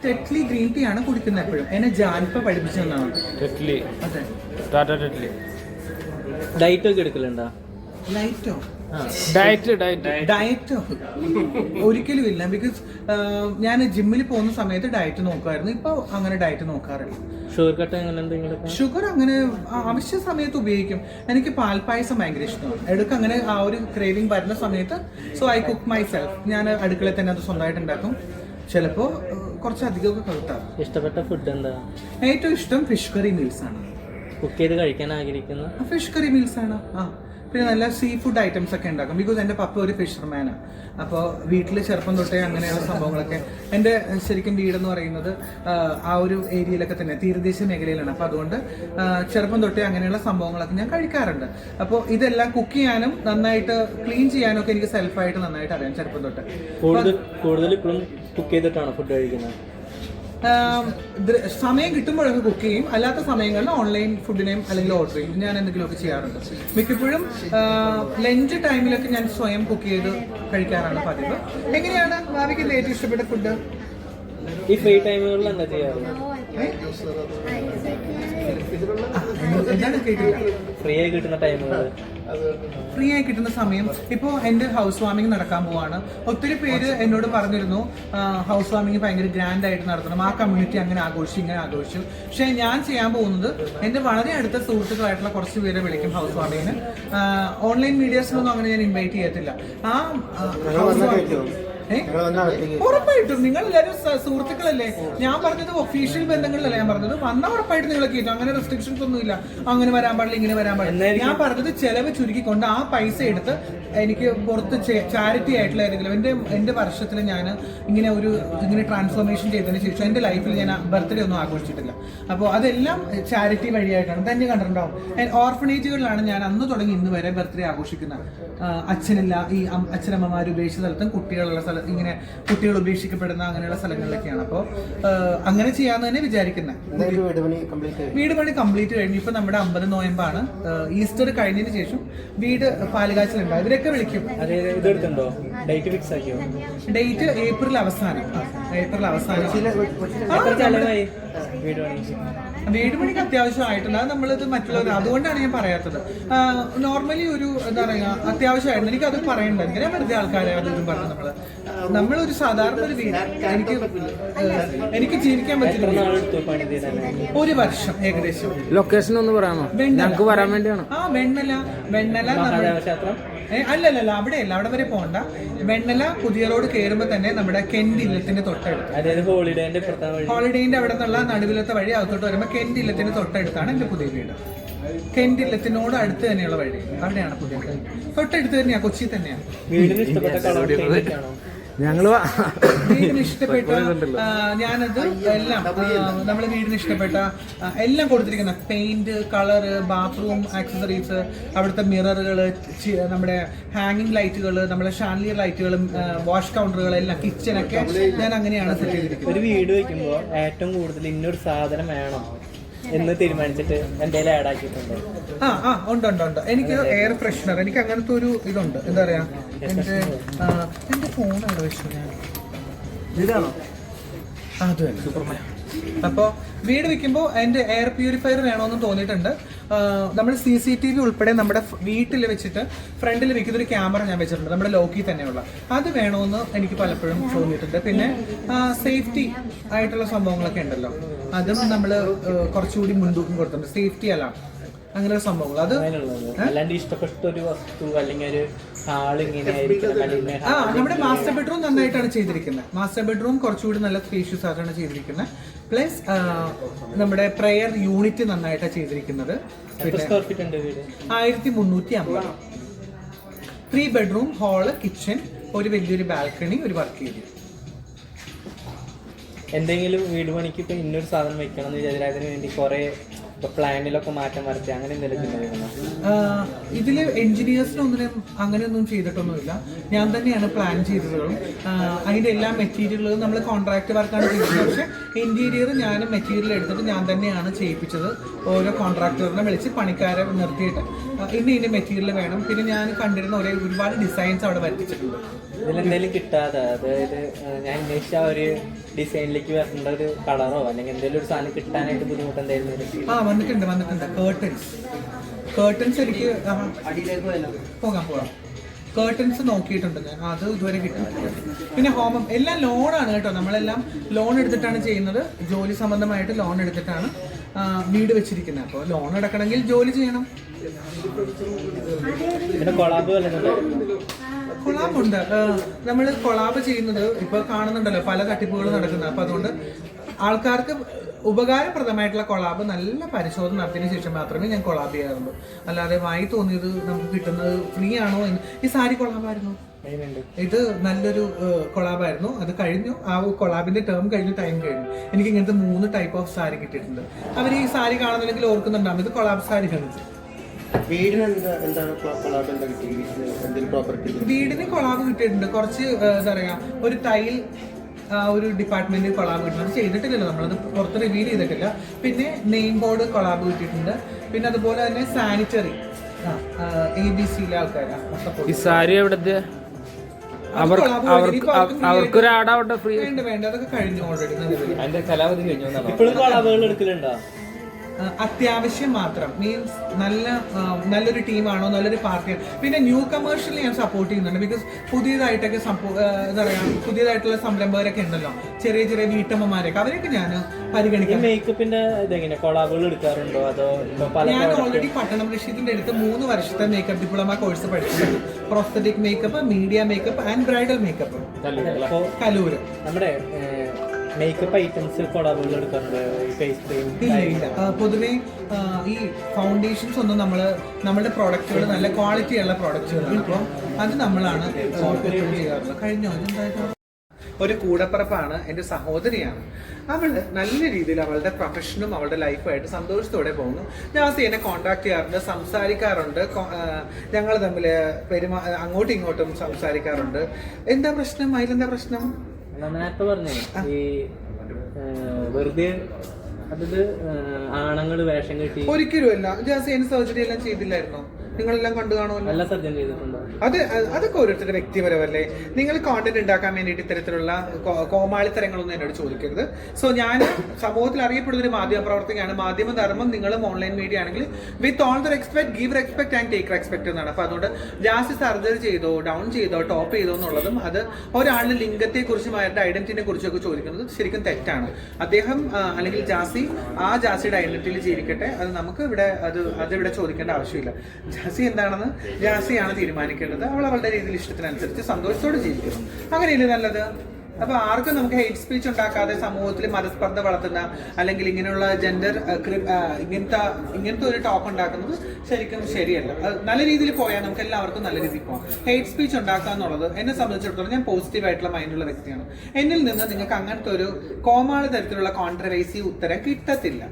Tetley green tea ആണ് കുടിക്കുന്നത് എപ്പോഴും. എന്നെ ജാൻപ പഠിപ്പിച്ചതെന്നാണ്. ടെറ്റ്ലി. അതെ. ടാറ്റ ടെറ്റ്ലി. ഡയറ്റ് ഒക്കെ എടുക്കലുണ്ടോ? ലൈറ്റോ? ഡയറ്റോ ഒരിക്കലും ഇല്ല. ബിക്കോസ് ഞാൻ ജിമ്മിൽ പോകുന്ന സമയത്ത് ഡയറ്റ് നോക്കുമായിരുന്നു. ഇപ്പൊ അങ്ങനെ ഡയറ്റ് നോക്കാറില്ല. ഷുഗർ കട്ട് അങ്ങനെ എന്തെങ്കിലും? ഷുഗർ അങ്ങനെ ആവശ്യ സമയത്ത് ഉപയോഗിക്കും. എനിക്ക് പാൽപ്പായസം ഭയങ്കര ഇഷ്ടമാണ്. എടുക്ക അങ്ങനെ ആ ഒരു ക്രേവിംഗ് വരുന്ന സമയത്ത് so I cook my self. ഞാൻ അടുക്കളയിൽ തന്നെ അത് സ്വന്തമായിട്ട് ഉണ്ടാക്കും. ചിലപ്പോ കുറച്ചധികമൊക്കെ കഴുത്താറും. ഇഷ്ടപ്പെട്ട ഫുഡ് എന്താ? ഏറ്റവും ഇഷ്ടം ഫിഷ് കറി മീൽസ് ആണ്. കുക്ക് ചെയ്ത് കഴിക്കാൻ ആഗ്രഹിക്കുന്ന ഫിഷ് കറി മീൽസ് ആണ്. പിന്നെ നല്ല സീ ഫുഡ് ഐറ്റംസ് ഒക്കെ ഉണ്ടാക്കും. ബിക്കോസ് എൻ്റെ പപ്പ ഒരു ഫിഷർമാനാണ്. അപ്പോൾ വീട്ടിൽ ചെറുപ്പം തൊട്ടേ അങ്ങനെയുള്ള സംഭവങ്ങളൊക്കെ. എൻ്റെ ശരിക്കും വീടെന്ന് പറയുന്നത് ആ ഒരു ഏരിയയിലൊക്കെ തന്നെ തീരദേശ മേഖലയിലാണ്. അപ്പോൾ അതുകൊണ്ട് ചെറുപ്പം തൊട്ടേ അങ്ങനെയുള്ള സംഭവങ്ങളൊക്കെ ഞാൻ കഴിക്കാറുണ്ട്. അപ്പോൾ ഇതെല്ലാം കുക്ക് ചെയ്യാനും നന്നായിട്ട് ക്ലീൻ ചെയ്യാനും ഒക്കെ എനിക്ക് സെൽഫായിട്ട് നന്നായിട്ട് അറിയാം ചെറുപ്പം തൊട്ട്. കൂടുതൽ ഇപ്പോഴും കുക്ക് ചെയ്തിട്ടാണ് ഫുഡ് കഴിക്കുന്നത്? സമയം കിട്ടുമ്പോഴൊക്കെ കുക്ക് ചെയ്യും. അല്ലാത്ത സമയങ്ങളിൽ ഓൺലൈൻ ഫുഡിനെയും അല്ലെങ്കിൽ ഓർഡർ ചെയ്യും. ഞാൻ എന്തെങ്കിലുമൊക്കെ ചെയ്യാറുണ്ട്. മിക്കപ്പോഴും ലഞ്ച് ടൈമിലൊക്കെ ഞാൻ സ്വയം കുക്ക് ചെയ്ത് കഴിക്കാറാണ് പതിവ്. എങ്ങനെയാണ് ഭാവിക്ക് ഏറ്റവും ഇഷ്ടപ്പെട്ട ഫുഡ്? ഈ ഫ്രീ ടൈമുകളിൽ എന്താ ചെയ്യാറ്? എന്താണ് കേട്ടില്ല? ഫ്രീ ആയി കിട്ടുന്ന ടൈമുകൾ? ഫ്രീ ആയി കിട്ടുന്ന സമയം ഇപ്പോൾ എൻ്റെ ഹൗസ് വാമിംഗ് നടക്കാൻ പോവാണ്. ഒത്തിരി പേര് എന്നോട് പറഞ്ഞിരുന്നു ഹൗസ് വാമിംഗ് ഭയങ്കര ഗ്രാൻഡ് ആയിട്ട് നടത്തണം, ആ കമ്മ്യൂണിറ്റി അങ്ങനെ ആഘോഷിച്ചു ഇങ്ങനെ ആഘോഷിച്ചു. പക്ഷേ ഞാൻ ചെയ്യാൻ പോകുന്നത് എൻ്റെ വളരെ അടുത്ത സുഹൃത്തുക്കളായിട്ടുള്ള കുറച്ച് പേരെ വിളിക്കും ഹൗസ് വാമിങ്ങിന്. ഓൺലൈൻ മീഡിയാസിനൊന്നും അങ്ങനെ ഞാൻ ഇൻവൈറ്റ് ചെയ്യത്തില്ല. ആ ഹൗസ് വാമിംഗ് ഉറപ്പായിട്ടും നിങ്ങൾ എല്ലാവരും സുഹൃത്തുക്കളല്ലേ. ഞാൻ പറഞ്ഞത് ഒഫീഷ്യൽ ബന്ധങ്ങളിലല്ല ഞാൻ പറഞ്ഞത്. വന്നാൽ ഉറപ്പായിട്ട് നിങ്ങൾ കയറ്റും. അങ്ങനെ റെസ്ട്രിക്ഷൻസ് ഒന്നും ഇല്ല. അങ്ങനെ വരാൻ പാടില്ല ഇങ്ങനെ വരാൻ പാടില്ല. ഞാൻ പറഞ്ഞത് ചെലവ് ചുരുക്കിക്കൊണ്ട് ആ പൈസ എടുത്ത് എനിക്ക് പുറത്ത് ചാരിറ്റി ആയിട്ടുള്ള ഏതെങ്കിലും എന്റെ വർഷത്തിൽ ഞാൻ ഇങ്ങനെ ട്രാൻസ്ഫോർമേഷൻ ചെയ്തതിന് ശേഷം എന്റെ ലൈഫിൽ ഞാൻ ബർത്ത്ഡേ ഒന്നും ആഘോഷിച്ചിട്ടില്ല. അപ്പോൾ അതെല്ലാം ചാരിറ്റി വഴിയായിട്ടാണ്. തന്നെ കണ്ടിട്ടുണ്ടാവും. ഓർഫനേജുകളിലാണ് ഞാൻ അന്ന് തുടങ്ങി ഇന്ന് വരെ ബർത്ത്ഡേ ആഘോഷിക്കുന്നത്. അച്ഛനില്ല, ഈ അച്ഛനമ്മമാർ ഉപേക്ഷിച്ച സ്ഥലത്തും കുട്ടികളുള്ള സ്ഥലം, ഇങ്ങനെ കുട്ടികൾ ഉപേക്ഷിക്കപ്പെടുന്ന അങ്ങനെയുള്ള സ്ഥലങ്ങളിലൊക്കെയാണ്. അപ്പോൾ അങ്ങനെ ചെയ്യാന്ന് തന്നെ വിചാരിക്കുന്നത്. വീട് പണി കംപ്ലീറ്റ് കഴിഞ്ഞു. ഇപ്പൊ നമ്മുടെ 50 നോയമ്പാണ്. ഈസ്റ്റർ കഴിഞ്ഞതിന് ശേഷം വീട് പാലുകാച്ചിലുണ്ടാവും. ഇവരൊക്കെ വിളിക്കും. ഡേറ്റ് ഏപ്രിൽ അവസാനം. വീട് പണിക്ക് അത്യാവശ്യമായിട്ടുണ്ട്. അത് നമ്മളിത് മറ്റുള്ളവർ, അതുകൊണ്ടാണ് ഞാൻ പറയാത്തത്. നോർമലി ഒരു എന്താ പറയുക അത്യാവശ്യമായിരുന്നു. എനിക്കത് പറയണ്ട. എന്തിനാ വെറുതെ ആൾക്കാരെ അതും പറഞ്ഞു. നമ്മളൊരു സാധാരണ ഒരു വീട് എനിക്ക് ജീവിക്കാൻ പറ്റില്ല. 1 വർഷം ഏകദേശം. ലൊക്കേഷൻ ഒന്ന് പറയാമോ? ഞങ്ങൾക്ക് വരാൻ വേണ്ടിയാണ്. വെണ്ണല അല്ലല്ല അവിടെയല്ല, അവിടെ വരെ പോകണ്ട. വെണ്ണല പുതിയ റോഡ് കയറുമ്പോ തന്നെ നമ്മുടെ കെന്റ് ഇല്ലത്തിന്റെ തൊട്ടടുത്ത്, ഹോളിഡേന്റെ അവിടെ നിന്നുള്ള നടുവിലത്തെ വഴി അകത്തോട്ട് വരുമ്പോ കെന്റ് ഇല്ലത്തിന്റെ തൊട്ടടുത്താണ് എന്റെ പുതിയ വീട്. കെന്റ് ഇല്ലത്തിനോട് അടുത്ത് തന്നെയുള്ള വഴി, അവിടെയാണ് പുതിയ വീട്. തൊട്ടടുത്ത് തന്നെയാ, കൊച്ചി തന്നെയാണ്. വീടിന് ഇഷ്ടപ്പെട്ട ഞാനത് എല്ലാം നമ്മളെ വീടിന് ഇഷ്ടപ്പെട്ട എല്ലാം കൊടുത്തിരിക്കുന്ന പെയിന്റ്, കളറ്, ബാത്റൂം ആക്സസറീസ്, അവിടുത്തെ മിററുകൾ, നമ്മുടെ ഹാങ്ങിങ് ലൈറ്റുകൾ, നമ്മുടെ ഷാൻലിയർ ലൈറ്റുകളും, വാഷ് കൗണ്ടറുകൾ എല്ലാം, കിച്ചനൊക്കെ ഞാൻ അങ്ങനെയാണ് സെറ്റ് ചെയ്തിരിക്കുന്നത്. ഒരു വീട് വെക്കുമ്പോൾ ഏറ്റവും കൂടുതൽ ഇന്നൊരു സാധനം വേണം എന്ന് തീരുമാനിച്ചിട്ട് എന്തെങ്കിലും ആഡ് ആക്കിയിട്ടുണ്ടോ? ഉണ്ട്. എനിക്ക് എയർ ഫ്രഷ്നർ, എനിക്ക് അങ്ങനത്തെ ഒരു ഇതുണ്ട്. എന്താ പറയാ, എന്റെ ഫോൺ അവിടെ വെച്ചു ഞാൻ. ഇതാണോ? അത് തന്നെ സൂപ്പർമാൻ. അപ്പോൾ വീട് വെക്കുമ്പോൾ എൻ്റെ എയർ പ്യൂരിഫയർ വേണമെന്ന് തോന്നിയിട്ടുണ്ട്. നമ്മൾ CCTV ഉൾപ്പെടെ നമ്മുടെ വീട്ടിൽ വെച്ചിട്ട് ഫ്രണ്ടിൽ വെക്കുന്ന ഒരു ക്യാമറ ഞാൻ വെച്ചിട്ടുണ്ട്, നമ്മുടെ ലോക്കി തന്നെയുള്ള. അത് വേണമെന്ന് എനിക്ക് പലപ്പോഴും തോന്നിയിട്ടുണ്ട്. പിന്നെ സേഫ്റ്റി ആയിട്ടുള്ള സംഭവങ്ങളൊക്കെ ഉണ്ടല്ലോ, അതും നമ്മൾ കുറച്ചുകൂടി മുൻതൂക്കം കൊടുത്തിട്ടുണ്ട്. സേഫ്റ്റി അല്ല അങ്ങനെ സംഭവങ്ങൾ. അത് ഇഷ്ടപ്പെട്ട ഒരു വസ്തു അല്ലെങ്കിൽ ഒരു നമ്മുടെ മാസ്റ്റർ ബെഡ്റൂം നന്നായിട്ടാണ് ചെയ്തിരിക്കുന്നത്. മാസ്റ്റർ ബെഡ്റൂം കുറച്ചുകൂടി നല്ല സ്പേഷ്യസ് ആയിട്ടാണ് ചെയ്തിരിക്കുന്നത്. പ്ലസ് നമ്മുടെ പ്രെയർ യൂണിറ്റ് നന്നായിട്ടാണ് ചെയ്തിരിക്കുന്നത്. 1350. 3 ബെഡ്റൂം, ഹാള്, കിച്ചൺ, ഒരു വലിയൊരു ബാൽക്കണി, ഒരു വർക്ക് ഏരിയ. എന്തെങ്കിലും വീട് പണിക്ക് ഇപ്പൊ ഇന്നൊരു സാധനം വെക്കണം എന്ന് വിചാരിച്ചാൽ അതിന് വേണ്ടി കുറെ ഇപ്പൊ പ്ലാനിലൊക്കെ മാറ്റം വരുത്തി അങ്ങനെ എന്തെങ്കിലും ചിന്തിക്കുന്നു? ഇതില് എഞ്ചിനീയേഴ്സിനൊന്നിനും അങ്ങനെയൊന്നും ചെയ്തിട്ടൊന്നുമില്ല. ഞാൻ തന്നെയാണ് പ്ലാൻ ചെയ്തതും അതിന്റെ എല്ലാ മെറ്റീരിയലുകളും നമ്മൾ കോൺട്രാക്ട് വർക്കാണ് ചെയ്തത്. പക്ഷെ ഇന്റീരിയർ ഞാനും മെറ്റീരിയൽ എടുത്തിട്ട് ഞാൻ തന്നെയാണ് ചെയ്യിപ്പിച്ചത്. ഓരോ കോൺട്രാക്ടറിനെ വിളിച്ച് പണിക്കാരെ നിർത്തിയിട്ട് ഇതിന്റെ മെറ്റീരിയൽ വേണം. പിന്നെ ഞാൻ കണ്ടിരുന്ന ഒരുപാട് ഡിസൈൻസ് അവിടെ വരുത്തിച്ചിട്ടുണ്ട്. ഇതിലെന്തെങ്കിലും കിട്ടാതെ, അതായത് ഞാൻ അന്വേഷിച്ച ഒരു ഡിസൈനിലേക്ക് വരേണ്ട ഒരു കളറോ അല്ലെങ്കിൽ എന്തെങ്കിലും ഒരു സാധനം കിട്ടാനായിട്ട് ബുദ്ധിമുട്ട് എന്തായിരുന്നു? വന്നിട്ടുണ്ട് കേർട്ടൻസ് എനിക്ക് പോകാം കേർട്ടൻസ് നോക്കിയിട്ടുണ്ട് ഞാൻ, അത് ഇതുവരെ കിട്ടിയിട്ടില്ല. പിന്നെ ഹോമം എല്ലാം ലോണാണ് കേട്ടോ, നമ്മളെല്ലാം ലോൺ എടുത്തിട്ടാണ് ചെയ്യുന്നത്. ജോലി സംബന്ധമായിട്ട് ലോൺ എടുത്തിട്ടാണ് വീട് വെച്ചിരിക്കുന്നത്. അപ്പോൾ ലോൺ അടക്കണമെങ്കിൽ ജോലി ചെയ്യണം. പിന്നെ കൊളാബ് കൊളാബുണ്ട്. നമ്മൾ കൊളാബ് ചെയ്യുന്നത് ഇപ്പൊ കാണുന്നുണ്ടല്ലോ, പല തട്ടിപ്പുകളും നടക്കുന്നത്. അപ്പൊ അതുകൊണ്ട് ആൾക്കാർക്ക് ഉപകാരപ്രദമായിട്ടുള്ള കൊളാബ് നല്ല പരിശോധന നടത്തിയതിനു ശേഷം മാത്രമേ ഞാൻ കൊളാബ് ചെയ്യാറുള്ളൂ. അല്ലാതെ വായി തോന്നിയത് നമുക്ക് കിട്ടുന്നത് ഫ്രീ ആണോ എന്ന്. ഈ സാരി കൊളാബായിരുന്നു, ഇത് നല്ലൊരു കൊളാബായിരുന്നു. അത് കഴിഞ്ഞു, ആ കൊളാബിന്റെ ടേം കഴിഞ്ഞു, ടൈം കഴിഞ്ഞു. എനിക്ക് ഇങ്ങനത്തെ 3 ടൈപ്പ് ഓഫ് സാരി കിട്ടിയിട്ടുണ്ട്. അവർ ഈ സാരി കാണുന്നില്ലെങ്കിൽ ഓർക്കുന്നുണ്ടാവും ഇത് കൊളാബ് സാരി ആണ്. വീടിന് കൊളാബ് കിട്ടിയിട്ടുണ്ട്. കുറച്ച് എന്താ പറയാ, ഒരു ടൈൽ ഒരു ഡിപ്പാർട്ട്മെന്റ് കൊളാബ് കിട്ടുന്നത് ചെയ്തിട്ടില്ലല്ലോ, നമ്മളത് പുറത്ത് റിവീൽ ചെയ്തിട്ടില്ല. പിന്നെ നെയിം ബോർഡ് കൊളാബ് കിട്ടിയിട്ടുണ്ട്. പിന്നെ അതുപോലെ തന്നെ സാനിറ്ററി ABC ആൾക്കാരാണ്. ഈ സാരി എവിടത്തെ അവർക്കൊരാടാവട്ടെ ഫ്രീ വേണ്ട അതൊക്കെ കഴിഞ്ഞു ഓൾറെഡി. അതിന്റെ കലാവധി കഴിഞ്ഞു. ഇപ്പോഴും കൊളാബുകൾ എടുക്കലുണ്ടോ? അത്യാവശ്യം മാത്രം. മീൻസ് നല്ലൊരു ടീമാണോ, നല്ലൊരു പാർട്ടിയാണ്. പിന്നെ ന്യൂ കമേഴ്ഷ്യലി ഞാൻ സപ്പോർട്ട് ചെയ്യുന്നുണ്ട്. ബിക്കോസ് പുതിയതായിട്ടൊക്കെ എന്താ പറയാ, പുതിയതായിട്ടുള്ള സംരംഭകരൊക്കെ ഉണ്ടല്ലോ, ചെറിയ ചെറിയ വീട്ടമ്മമാരൊക്കെ, അവരെയൊക്കെ ഞാൻ പരിഗണിക്കും. മേക്കപ്പിന്റെ ഇതെങ്ങനെ കൊളാബുകൾ എടുക്കാറുണ്ടോ? അതോ ഞാൻ ഓൾറെഡി പട്ടണം റഷീദിന്റെ അടുത്ത് 3 വർഷത്തെ മേക്കപ്പ് ഡിപ്ലോമ കോഴ്സ് പഠിച്ചിട്ടുണ്ട്. Prosthetic makeup, media makeup and bridal makeup, Kaloor. നമ്മുടെ മേക്കപ്പ് ഐറ്റംസ് കൊളാബുകൾ എടുക്കാറുണ്ട്? ഫേസ് ക്രീം ഇല്ല. പൊതുവേ ഈ ഫൗണ്ടേഷൻസ് ഒന്നും നമ്മുടെ പ്രോഡക്റ്റുകൾ നല്ല ക്വാളിറ്റിയുള്ള പ്രോഡക്റ്റുകളാണ്. അപ്പം അത് നമ്മളാണ് ചെയ്യാറുള്ളത്. കഴിഞ്ഞോ? ഒരു കൂടപ്പിറപ്പാണ്, എൻ്റെ സഹോദരിയാണ്. അവള് നല്ല രീതിയിൽ അവളുടെ പ്രൊഫഷനും അവളുടെ ലൈഫുമായിട്ട് സന്തോഷത്തോടെ പോകുന്നു. ജാസി എന്നെ കോണ്ടാക്ട് ചെയ്യാറുണ്ട്, സംസാരിക്കാറുണ്ട്. ഞങ്ങൾ തമ്മിൽ അങ്ങോട്ടും ഇങ്ങോട്ടും സംസാരിക്കാറുണ്ട്. എന്താ പ്രശ്നം? അതിലെന്താ പ്രശ്നം? നേരത്തെ പറഞ്ഞേ ഈ വെറുതെ അതത് ആണുങ്ങൾ വേഷം കെട്ടി. ഒരിക്കലും അല്ല. ജാസി എന്നെ സർജറി എല്ലാം ചെയ്തില്ലായിരുന്നോ? നിങ്ങളെല്ലാം കണ്ടു കാണുമല്ലോ. നല്ല സർജൻ ചെയ്തിട്ടുണ്ടോ? അതൊക്കെ ഓരോരുത്തരുടെ വ്യക്തിപരമല്ലേ. നിങ്ങൾ കോണ്ടന്റ് ഉണ്ടാക്കാൻ വേണ്ടിയിട്ട് ഇത്തരത്തിലുള്ള കോമാളിത്തരങ്ങളൊന്നും എന്നോട് ചോദിക്കരുത്. സോ ഞാൻ സമൂഹത്തിൽ അറിയപ്പെടുന്ന ഒരു മാധ്യമ പ്രവർത്തകയാണ്. മാധ്യമധർമ്മം നിങ്ങളും ഓൺലൈൻ മീഡിയ ആണെങ്കിൽ with all the respect give respect and take respect എന്നാണ്. അപ്പൊ അതുകൊണ്ട് ജാസി സർജറി ചെയ്തോ, ഡൗൺ ചെയ്തോ, ടോപ്പ് ചെയ്തോ എന്നുള്ളതും അത് ഒരാളുടെ ലിംഗത്തെ കുറിച്ചും അവരുടെ ഐഡന്റിറ്റിനെ കുറിച്ചൊക്കെ ചോദിക്കുന്നത് ശരിക്കും തെറ്റാണ്. അദ്ദേഹം അല്ലെങ്കിൽ ജാസിയുടെ ഐഡന്റിറ്റിയിൽ ജീവിക്കട്ടെ. അത് നമുക്ക് ഇവിടെ അതിവിടെ ചോദിക്കേണ്ട ആവശ്യമില്ല. ജാസി എന്താണെന്ന് ജാസിയാണ് തീരുമാനിക്കേണ്ടത്. അവൾ അവളുടെ രീതിയിൽ ഇഷ്ടത്തിനനുസരിച്ച് സന്തോഷത്തോടെ ജീവിക്കുന്നു. അങ്ങനെയല്ലേ നല്ലത്? അപ്പൊ ആർക്കും നമുക്ക് ഹെയ്റ്റ് സ്പീച്ച് ഉണ്ടാക്കാതെ സമൂഹത്തിൽ മതസ്പർദ്ധ വളർത്തുന്ന അല്ലെങ്കിൽ ഇങ്ങനെയുള്ള ജെൻഡർ ഇങ്ങനത്തെ ഒരു ടോക്ക് ഉണ്ടാക്കുന്നത് ശരിക്കും ശരിയല്ല. നല്ല രീതിയിൽ പോയാൽ നമുക്ക് എല്ലാവർക്കും നല്ല രീതിയിൽ പോകാം. ഹെയ്റ്റ് സ്പീച്ച് ഉണ്ടാക്കുക എന്നുള്ളത് എന്നെ സംബന്ധിച്ചിടത്തോളം ഞാൻ പോസിറ്റീവ് ആയിട്ടുള്ള മൈൻഡുള്ള വ്യക്തിയാണ്. എന്നിൽ നിന്ന് നിങ്ങൾക്ക് അങ്ങനത്തെ ഒരു കോമാളി തരത്തിലുള്ള കോൺട്രവേഴ്സി ഉത്തരം കിട്ടത്തില്ല.